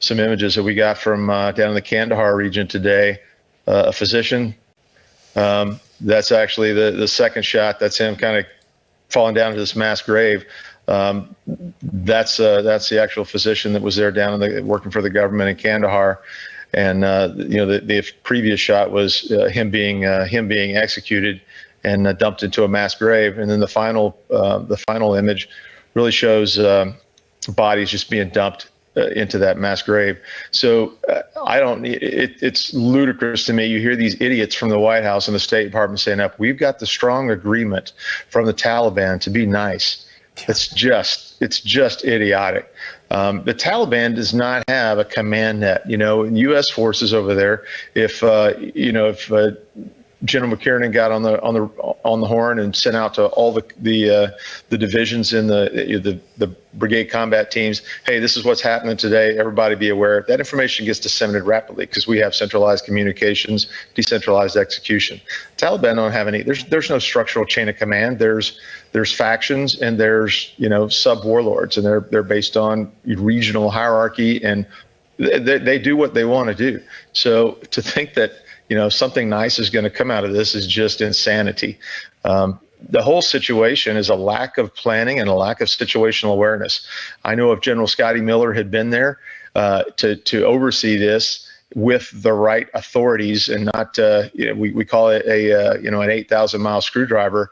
some images that we got from down in the Kandahar region today. A physician. That's actually the second shot. That's him kind of falling down to this mass grave. That's the actual physician that was there down in working for the government in Kandahar. And the previous shot was him being executed and dumped into a mass grave. And then the final image really shows bodies just being dumped into that mass grave. So it's ludicrous to me. You hear these idiots from the White House and the State Department saying, we've got the strong agreement from the Taliban to be nice. It's just idiotic. The Taliban does not have a command net. U.S. forces over there, if General McKiernan got on the horn and sent out to all the divisions in the brigade combat teams, hey, this is what's happening today. Everybody be aware. That information gets disseminated rapidly because we have centralized communications, decentralized execution. Taliban don't have any. There's no structural chain of command. There's factions and there's sub warlords, and they're based on regional hierarchy, and they do what they want to do. So to think that something nice is going to come out of this is just insanity. The whole situation is a lack of planning and a lack of situational awareness. I know if General Scotty Miller had been there to oversee this with the right authorities and not, we call it an 8,000-mile screwdriver,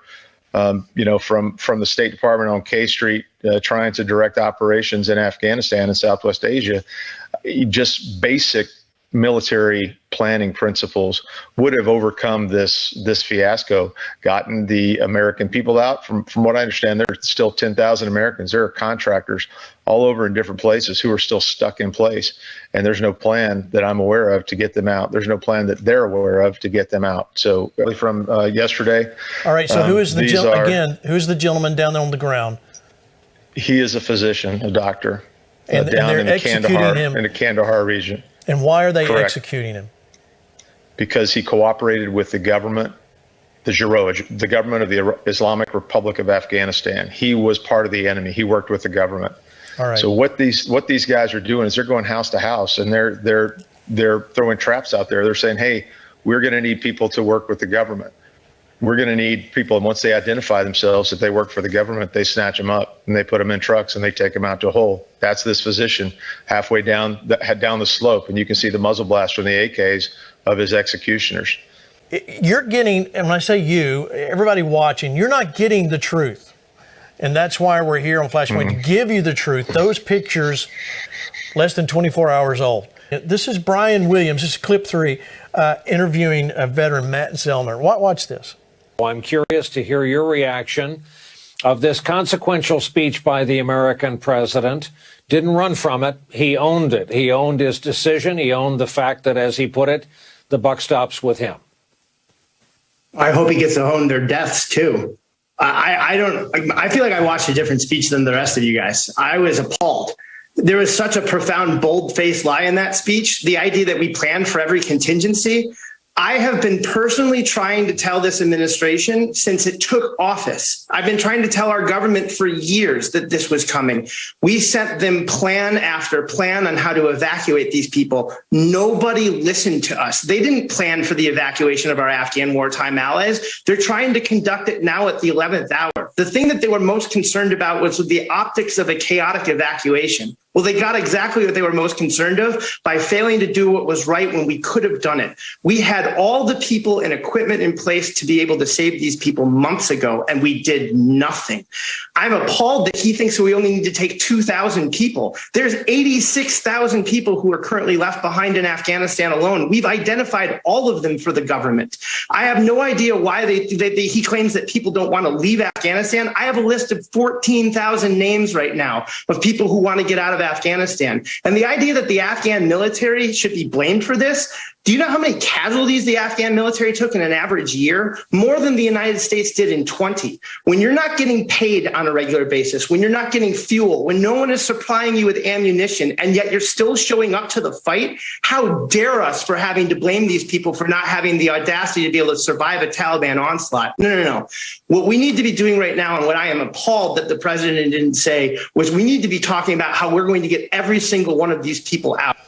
from the State Department on K Street, trying to direct operations in Afghanistan and Southwest Asia, just basic military planning principles would have overcome this fiasco, gotten the American people out. From what I understand, there are still 10,000 Americans. There are contractors all over in different places who are still stuck in place, and there's no plan that I'm aware of to get them out. There's no plan that they're aware of to get them out. So from yesterday. All right. So who is the who's the gentleman down there on the ground? He is a physician, a doctor, and down they're in the Kandahar region. And why are they Correct. Executing him? Because he cooperated with the government, the government of the Islamic Republic of Afghanistan. He was part of the enemy. He worked with the government. All right. So what these guys are doing is they're going house to house, and they're throwing traps out there. They're saying, hey, we're going to need people to work with the government. We're going to need people, and once they identify themselves, if they work for the government, they snatch them up and they put them in trucks and they take them out to a hole. That's this physician halfway down the slope, and you can see the muzzle blast from the AKs of his executioners. You're getting, and when I say you, everybody watching, you're not getting the truth. And that's why we're here on Flashpoint, to give you the truth. Those pictures, less than 24 hours old. This is Brian Williams, this is clip 3, interviewing a veteran, Matt Zellner. Watch this. I'm curious to hear your reaction of this consequential speech by the American president. Didn't run from it. He owned it. He owned his decision. He owned the fact that, as he put it, the buck stops with him. I hope he gets to own their deaths, too. I feel like I watched a different speech than the rest of you guys. I was appalled. There was such a profound, bold-faced lie in that speech. The idea that we planned for every contingency. I have been personally trying to tell this administration since it took office. I've been trying to tell our government for years that this was coming. We sent them plan after plan on how to evacuate these people. Nobody listened to us. They didn't plan for the evacuation of our Afghan wartime allies. They're trying to conduct it now at the 11th hour. The thing that they were most concerned about was the optics of a chaotic evacuation. Well, they got exactly what they were most concerned of by failing to do what was right when we could have done it. We had all the people and equipment in place to be able to save these people months ago, and we did nothing. I'm appalled that he thinks we only need to take 2,000 people. There's 86,000 people who are currently left behind in Afghanistan alone. We've identified all of them for the government. I have no idea why he claims that people don't want to leave Afghanistan. I have a list of 14,000 names right now of people who want to get out of Afghanistan. And the idea that the Afghan military should be blamed for this, Do you know how many casualties the Afghan military took in an average year? More than the United States did in 20. When you're not getting paid on a regular basis, when you're not getting fuel, when no one is supplying you with ammunition, and yet you're still showing up to the fight, how dare us for having to blame these people for not having the audacity to be able to survive a Taliban onslaught? No. What we need to be doing right now, and what I am appalled that the president didn't say, was we need to be talking about how we're going to get every single one of these people out.